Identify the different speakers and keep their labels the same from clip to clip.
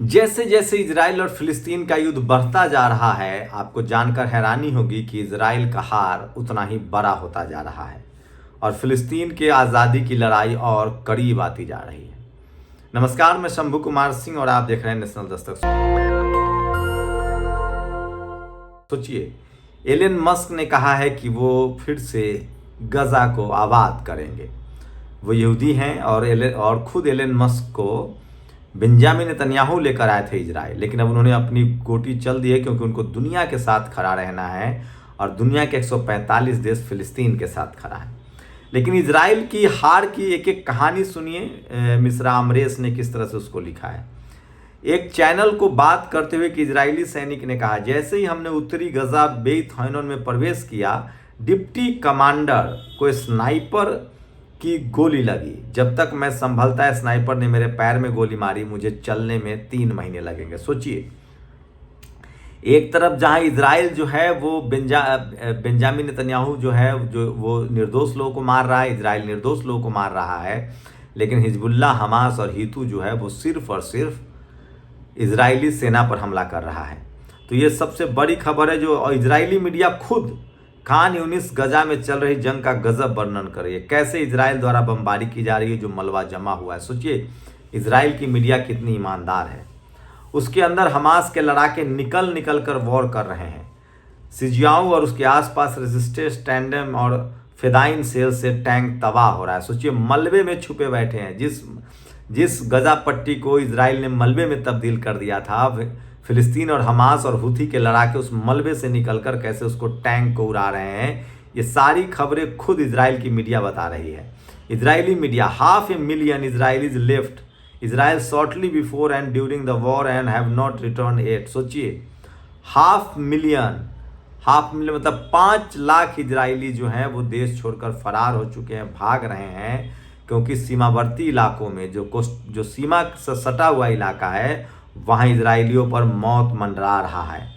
Speaker 1: जैसे जैसे इजराइल और फिलिस्तीन का युद्ध बढ़ता जा रहा है, आपको जानकर हैरानी होगी कि इजराइल का हार उतना ही बड़ा होता जा रहा है और फिलिस्तीन के आज़ादी की लड़ाई और करीब आती जा रही है। नमस्कार, मैं शंभू कुमार सिंह और आप देख रहे हैं नेशनल दस्तक। सोचिए, एलन मस्क ने कहा है कि वो फिर से गजा को आबाद करेंगे। वो यहूदी हैं और खुद एलन मस्क को बेंजामिन नेतन्याहू लेकर आए थे इजराइल, लेकिन अब उन्होंने अपनी गोटी चल दी है क्योंकि उनको दुनिया के साथ खड़ा रहना है और दुनिया के 145 देश फिलिस्तीन के साथ खड़ा है। लेकिन इजराइल की हार की एक एक कहानी सुनिए, मिस्रा अमरेश ने किस तरह से उसको लिखा है। एक चैनल को बात करते हुए कि इजरायली सैनिक ने कहा, जैसे ही हमने उत्तरी गजा बेत हनोन में प्रवेश किया, डिप्टी कमांडर को स्नाइपर की गोली लगी। जब तक मैं संभलता है, स्नाइपर ने मेरे पैर में गोली मारी। मुझे चलने में 3 महीने लगेंगे। सोचिए, एक तरफ जहां इजराइल जो है वो बेंजामिन नेतन्याहू जो है वो निर्दोष लोगों को मार रहा है, इजराइल निर्दोष लोगों को मार रहा है, लेकिन हिजबुल्लाह, हमास और हीतू जो है वो सिर्फ और सिर्फ इजरायली सेना पर हमला कर रहा है। तो ये सबसे बड़ी खबर है जो इजरायली मीडिया खुद खान यूनिस गजा में चल रही जंग का गजब वर्णन कर रही है। कैसे इजराइल द्वारा बमबारी की जा रही है, जो मलबा जमा हुआ है। सोचिए, इजराइल की मीडिया कितनी ईमानदार है। उसके अंदर हमास के लड़ाके निकल निकल कर वॉर कर रहे हैं। सिजियाऊ और उसके आसपास रेजिस्टेंस टैंडम और फेदाइन सेल से टैंक तबाह हो रहा है। सोचिए, मलबे में छुपे बैठे हैं। जिस गजा पट्टी को इजराइल ने मलबे में तब्दील कर दिया था, फिलिस्तीन और हमास और हुथी के लड़ाके उस मलबे से निकलकर कैसे उसको टैंक को उड़ा रहे हैं, ये सारी खबरें खुद इजराइल की मीडिया बता रही है। Israeli media, 500,000 Israelis left Israel shortly before and during the war and have not returned yet। सोचिए, 500,000 मतलब 5 लाख इजरायली जो हैं वो देश छोड़कर फरार हो चुके हैं, भाग रहे हैं, क्योंकि सीमावर्ती इलाकों में जो सीमा से सटा हुआ इलाका है, वहाँ इजरायलियों पर मौत मंडरा रहा है।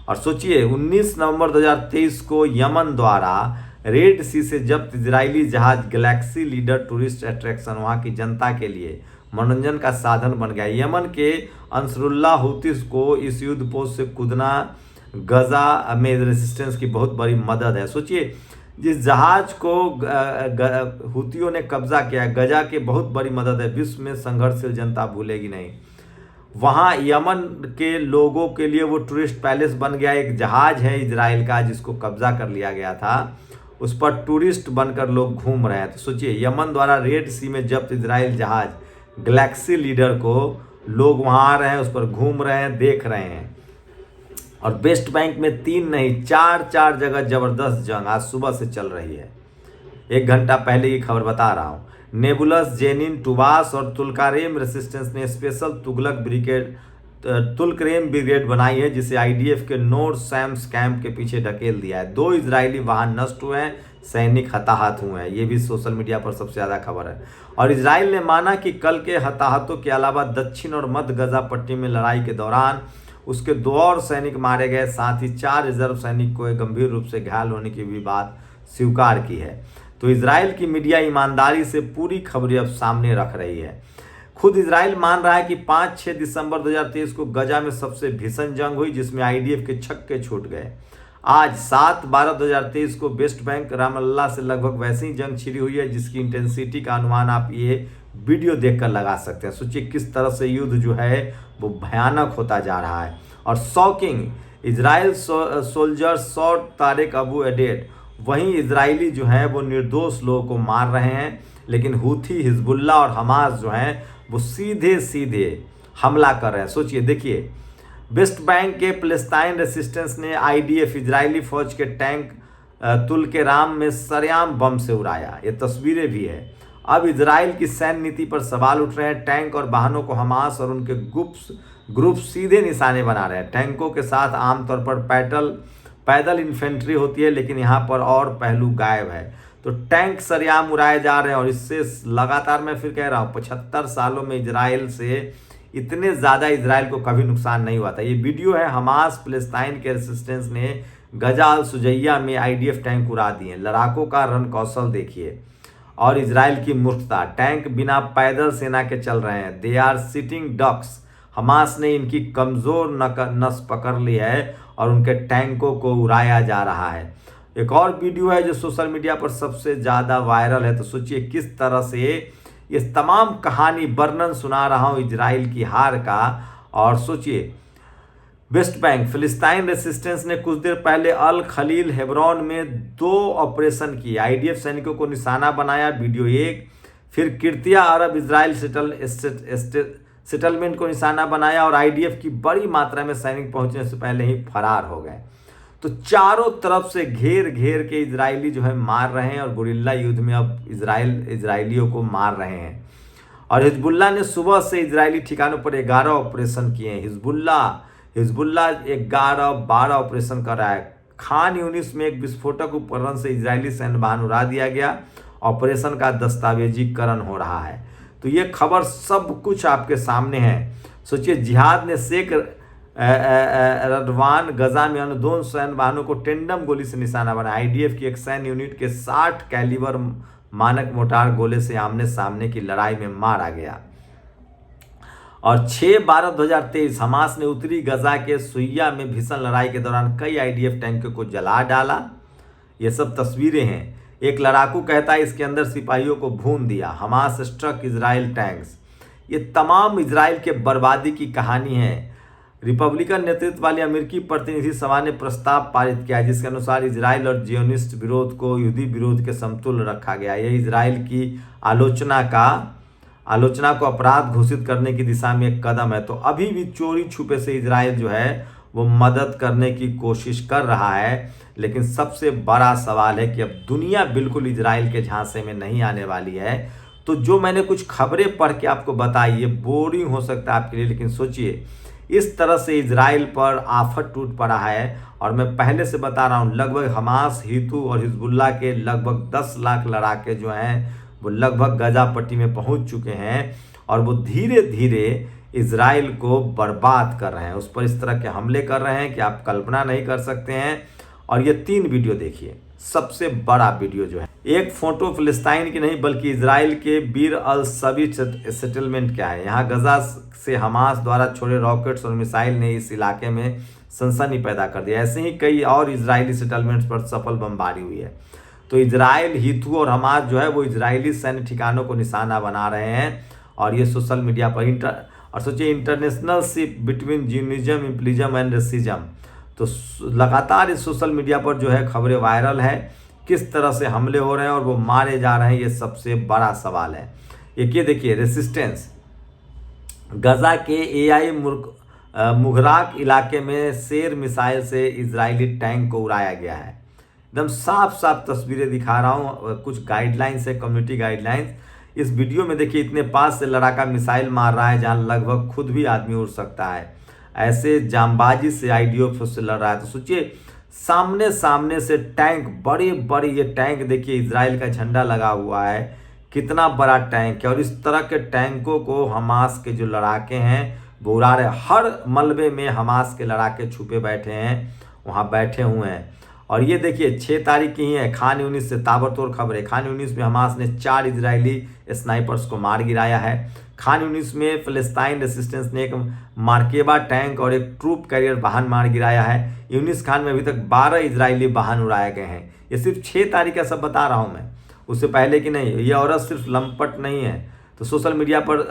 Speaker 1: और सोचिए, 19 नवंबर 2023 को यमन द्वारा रेड सी से जब्त इजरायली जहाज गैलेक्सी लीडर टूरिस्ट अट्रैक्शन वहाँ की जनता के लिए मनोरंजन का साधन बन गया। यमन के अंसरुल्लाह हुतीस को इस युद्ध पोस्ट से कूदना गजा में रेजिस्टेंस की बहुत बड़ी मदद है। सोचिए, जिस जहाज को हुतियों ने कब्जा किया, गजा के बहुत बड़ी मदद है। विश्व में संघर्षशील जनता भूलेगी नहीं। वहाँ यमन के लोगों के लिए वो टूरिस्ट पैलेस बन गया। एक जहाज है इजराइल का जिसको कब्जा कर लिया गया था, उस पर टूरिस्ट बनकर लोग घूम रहे हैं। तो सोचिए, यमन द्वारा रेड सी में जब्त इजराइल जहाज गैलेक्सी लीडर को लोग वहाँ आ रहे हैं, उस पर घूम रहे हैं, देख रहे हैं। और वेस्ट बैंक में 3 नहीं 4 जगह जबरदस्त जंग आज सुबह से चल रही है। 1 घंटा पहले की खबर बता रहा हूँ। नेबुलस, जेनिन, टुबास और तुल्कारेम रेसिस्टेंस ने स्पेशल तुल्करेम ब्रिगेड बनाई है, जिसे आईडीएफ के नोर सैम्स कैंप के पीछे ढकेल दिया है। 2 इजरायली वाहन नष्ट हुए हैं, सैनिक हताहत हुए हैं। ये भी सोशल मीडिया पर सबसे ज़्यादा खबर है। और इजराइल ने माना कि कल के हताहतों के अलावा दक्षिण और मध्य गजा पट्टी में लड़ाई के दौरान उसके 2 और सैनिक मारे गए। साथ ही 4 रिजर्व सैनिक को गंभीर रूप से घायल होने की भी बात स्वीकार की है। तो इजराइल की मीडिया ईमानदारी से पूरी खबरें अब सामने रख रही है। खुद इजराइल मान रहा है कि 5-6 दिसंबर 2023 को गजा में सबसे भीषण जंग हुई, जिसमें आईडीएफ के छक्के छूट गए। आज 7/12/2023 को वेस्ट बैंक रामल्ला से लगभग वैसी ही जंग छिड़ी हुई है, जिसकी इंटेंसिटी का अनुमान आप ये वीडियो देखकर लगा सकते हैं। सोचिए, किस तरह से युद्ध जो है वो भयानक होता जा रहा है। और shocking, Israel soldier shot Tariq Abu Aided. वहीं इजरायली जो हैं वो निर्दोष लोगों को मार रहे हैं, लेकिन हुथी, हिजबुल्लाह और हमास जो हैं वो सीधे सीधे हमला कर रहे हैं। सोचिए, देखिए, वेस्ट बैंक के फलस्तीन रेसिस्टेंस ने आईडीएफ इजरायली फौज के टैंक तुल्करेम में सरेआम बम से उड़ाया। ये तस्वीरें भी है। अब इजराइल की सैन्य नीति पर सवाल उठ रहे हैं। टैंक और वाहनों को हमास और उनके ग्रुप सीधे निशाने बना रहे हैं। टैंकों के साथ आमतौर पर पैदल इन्फेंट्री होती है, लेकिन यहाँ पर और पहलू गायब है। तो टैंक सरेआम उड़ाए जा रहे हैं। और इससे लगातार, मैं फिर कह रहा हूँ, 75 सालों में इजराइल से इतने ज़्यादा इजराइल को कभी नुकसान नहीं हुआ था। ये वीडियो है, हमास फलस्तीन के रेसिस्टेंस ने गजा अल सुजैया में आईडीएफ टैंक उड़ा दिए। लड़ाकों का रण कौशल देखिए और इजराइल की मूर्खता। टैंक बिना पैदल सेना के चल रहे हैं। They are sitting ducks. Hamas ने इनकी कमज़ोर नस पकड़ ली है और उनके टैंकों को उड़ाया जा रहा है। एक और वीडियो है जो सोशल मीडिया पर सबसे ज़्यादा वायरल है, तो सोचिए किस तरह से इस तमाम कहानी वर्णन सुना रहा हूँ इजराइल की हार का। और सोचिए वेस्ट बैंक फिलिस्तीन रेसिस्टेंस ने कुछ देर पहले अल खलील हेब्रोन में 2 ऑपरेशन किए, आईडीएफ सैनिकों को निशाना बनाया, वीडियो 1। फिर किर्तिया अरब इजराइल सेटलमेंट को निशाना बनाया और आईडीएफ की बड़ी मात्रा में सैनिक पहुंचने से पहले ही फरार हो गए। तो चारों तरफ से घेर घेर के इजरायली जो है मार रहे हैं और गुरिल्ला युद्ध में अब इजरायलियों को मार रहे हैं। और हिजबुल्ला ने सुबह से इजरायली ठिकानों पर 11 ऑपरेशन किए हैं। हिजबुल्ला 11-12 ऑपरेशन कर रहा है। खान यूनिस में एक विस्फोटक उपकरण से इजरायली सैन्य वाहन उड़ा दिया गया। ऑपरेशन का दस्तावेजीकरण हो रहा है। तो ये खबर सब कुछ आपके सामने है। सोचिए जिहाद ने शेख रडवान गजा में अन्य 2 सैन्य वाहनों को टेंडम गोली से निशाना बनाया। आईडीएफ की एक सैन्य यूनिट के 60 कैलिबर मानक मोटार गोले से आमने सामने की लड़ाई में मारा गया। और 6/12/2023 हमास ने उत्तरी गजा के सुइया में भीषण लड़ाई के दौरान कई आईडीएफ टैंकों को जला डाला। ये सब तस्वीरें हैं। एक लड़ाकू कहता है इसके अंदर सिपाहियों को भून दिया। Hamas struck Israel tanks. ये तमाम इजराइल के बर्बादी की कहानी है। रिपब्लिकन नेतृत्व वाली अमेरिकी प्रतिनिधि सभा ने प्रस्ताव पारित किया जिसके अनुसार इजराइल और जियोनिस्ट विरोध को यहूदी विरोध के समतुल्य रखा गया। यह इजराइल की आलोचना को अपराध घोषित करने की दिशा में एक कदम है। तो अभी भी चोरी छुपे से इजराइल जो है वो मदद करने की कोशिश कर रहा है, लेकिन सबसे बड़ा सवाल है कि अब दुनिया बिल्कुल इजराइल के झांसे में नहीं आने वाली है। तो जो मैंने कुछ खबरें पढ़ के आपको बताई ये बोरिंग हो सकता है आपके लिए, लेकिन सोचिए इस तरह से इजराइल पर आफत टूट पड़ा है। और मैं पहले से बता रहा हूँ लगभग हमास, हितू और हिजबुल्ला के लगभग 10 लाख लड़ाके जो हैं वो लगभग गजा पट्टी में पहुंच चुके हैं और वो धीरे धीरे इजराइल को बर्बाद कर रहे हैं। उस पर इस तरह के हमले कर रहे हैं कि आप कल्पना नहीं कर सकते हैं। और ये 3 वीडियो देखिए। सबसे बड़ा वीडियो जो है, एक फोटो फिलिस्तीन की नहीं बल्कि इजराइल के बीर अल सबी सेटलमेंट क्या है। यहाँ गजा से हमास द्वारा छोड़े रॉकेट्स और मिसाइल ने इस इलाके में सनसनी पैदा कर दिया। ऐसे ही कई और इजरायली सेटलमेंट्स पर सफल बमबारी हुई है। तो इजराइल, हितू और हमास जो है वो इजरायली सैन्य ठिकानों को निशाना बना रहे हैं। और ये सोशल मीडिया पर और सोचिए international ship between Zionism, imperialism and racism. तो लगातार इस सोशल मीडिया पर जो है खबरें वायरल है, किस तरह से हमले हो रहे हैं और वो मारे जा रहे हैं, ये सबसे बड़ा सवाल है। एक ये देखिए रेसिस्टेंस, गजा के एआई मुगराक इलाके में शेर मिसाइल से इजरायली टैंक को उड़ाया गया है। एकदम साफ साफ तस्वीरें दिखा रहा हूँ। कुछ गाइडलाइंस है, कम्युनिटी गाइडलाइंस। इस वीडियो में देखिए इतने पास से लड़ाका मिसाइल मार रहा है जहाँ लगभग खुद भी आदमी उड़ सकता है। ऐसे जामबाजी से आईडीएफ से लड़ रहा है। तो सोचिए सामने से टैंक, बड़े बड़े ये टैंक देखिए, इजराइल का झंडा लगा हुआ है, कितना बड़ा टैंक है। और इस तरह के टैंकों को हमास के जो लड़ाके हैं वो उड़ा रहे। हर मलबे में हमास के लड़ाके छुपे बैठे हैं, वहाँ बैठे हुए हैं। और ये देखिए 6 तारीख की ही है, खान यूनिस से ताबड़तोड़ खबर है। खान यूनिस में हमास ने 4 इजरायली स्नाइपर्स को मार गिराया है। खान यूनिस में फिलिस्तीन रेसिस्टेंस ने एक मार्केबा टैंक और एक ट्रूप कैरियर वाहन मार गिराया है। यूनिस खान में अभी तक 12 इजरायली वाहन उड़ाए गए हैं। ये सिर्फ 6 तारीख का सब बता रहा हूँ मैं, उससे पहले की नहीं। ये औरत सिर्फ लंपट नहीं है। तो सोशल मीडिया पर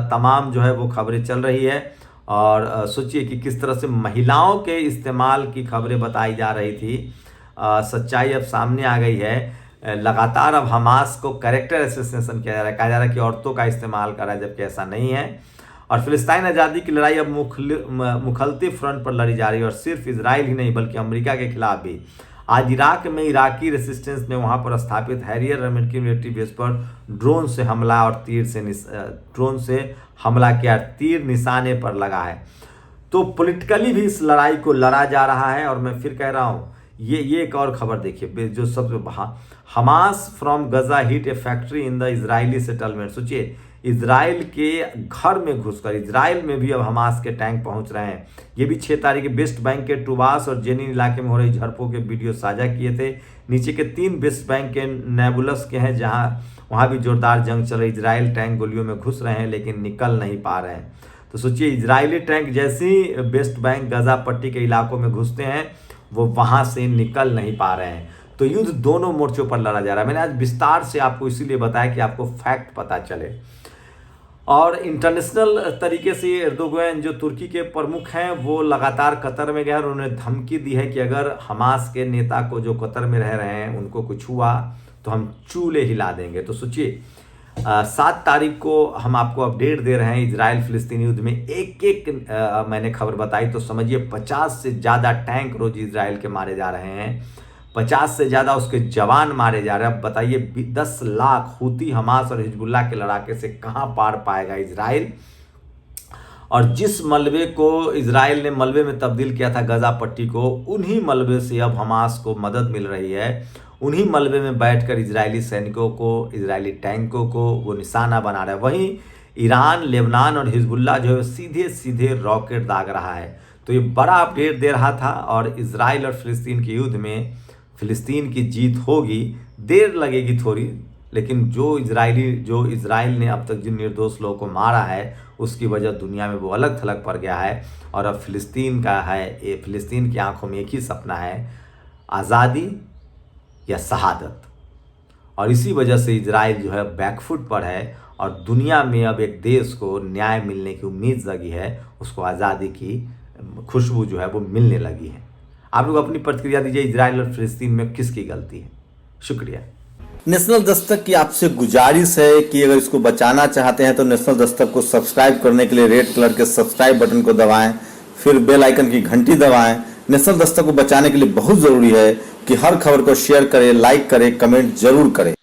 Speaker 1: तमाम जो है वो खबरें चल रही है। और सोचिए कि किस तरह से महिलाओं के इस्तेमाल की खबरें बताई जा रही थी। सच्चाई अब सामने आ गई है। लगातार अब हमास को कैरेक्टर एसेसिनेशन किया जा रहा है, कहा जा रहा है कि औरतों का इस्तेमाल कर रहा है, जबकि ऐसा नहीं है। और फिलिस्तीन आज़ादी की लड़ाई अब मुखलती फ्रंट पर लड़ी जा रही है, और सिर्फ इजराइल ही नहीं बल्कि अमेरिका के खिलाफ भी। आज इराक में इराकी रेसिस्टेंस ने वहां पर स्थापित हैरियर अमेरिकी मिलिट्री बेस पर ड्रोन से हमला और तीर निशाने पर लगा है। तो पॉलिटिकली भी इस लड़ाई को लड़ा जा रहा है। और मैं फिर कह रहा हूं, ये एक और खबर देखिए जो सबसे, Hamas from Gaza hit a factory in the Israeli settlement. सोचिए इजराइल के घर में घुसकर इजराइल में भी अब हमास के टैंक पहुंच रहे हैं। ये भी 6 तारीख वेस्ट बैंक के टुबास और जेनिन इलाके में हो रही झड़पों के वीडियो साझा किए थे। नीचे के 3 वेस्ट बैंक के नेबुलस के हैं जहां वहां भी जोरदार जंग चल रही। इजराइल टैंक गोलियों में घुस रहे हैं लेकिन निकल नहीं पा रहे हैं। तो सोचिए, इजरायली टैंक जैसे ही वेस्ट बैंक गाजा पट्टी के इलाकों में घुसते हैं वो वहां से निकल नहीं पा रहे हैं। तो युद्ध दोनों मोर्चों पर लड़ा जा रहा है। मैंने आज विस्तार से आपको इसीलिए बताया कि आपको फैक्ट पता चले। और इंटरनेशनल तरीके से एर्दोगन जो तुर्की के प्रमुख हैं वो लगातार कतर में गए और उन्होंने धमकी दी है कि अगर हमास के नेता को जो कतर में रह रहे हैं उनको कुछ हुआ तो हम चूल्हे हिला देंगे। तो सोचिए, 7 तारीख को हम आपको अपडेट दे रहे हैं इजराइल फिलिस्तीन युद्ध में एक मैंने खबर बताई तो समझिए 50 से ज़्यादा टैंक रोज इजराइल के मारे जा रहे हैं, 50 से ज़्यादा उसके जवान मारे जा रहे हैं। अब बताइए 10 लाख हूती, हमास और हिजबुल्ला के लड़ाके से कहाँ पार पाएगा इजराइल। और जिस मलबे को इजराइल ने मलबे में तब्दील किया था गाजा पट्टी को, उन्हीं मलबे से अब हमास को मदद मिल रही है। उन्हीं मलबे में बैठकर इजरायली सैनिकों को, इजरायली टैंकों को वो निशाना बना रहा है। वहीं ईरान, लेबनान और हिजबुल्ला जो है सीधे सीधे रॉकेट दाग रहा है। तो ये बड़ा अपडेट दे रहा था। और इजराइल और फिलिस्तीन के युद्ध में फिलिस्तीन की जीत होगी, देर लगेगी थोड़ी, लेकिन जो इजराइल ने अब तक जिन निर्दोष लोगों को मारा है उसकी वजह दुनिया में वो अलग थलग पड़ गया है। और अब फिलिस्तीन का है, ये फिलिस्तीन की आंखों में एक ही सपना है, आज़ादी या शहादत। और इसी वजह से इजराइल जो है बैकफुट पर है और दुनिया में अब एक देश को न्याय मिलने की उम्मीद जगी है, उसको आज़ादी की खुशबू जो है वो मिलने लगी है। आप लोग अपनी प्रतिक्रिया दीजिए, इजराइल और फिलिस्तीन में किसकी गलती है। शुक्रिया।
Speaker 2: नेशनल दस्तक की आपसे गुजारिश है कि अगर इसको बचाना चाहते हैं तो नेशनल दस्तक को सब्सक्राइब करने के लिए रेड कलर के सब्सक्राइब बटन को दबाएं, फिर बेल आइकन की घंटी दबाएं। नेशनल दस्तक को बचाने के लिए बहुत ज़रूरी है कि हर खबर को शेयर करें, लाइक करें, कमेंट जरूर करें।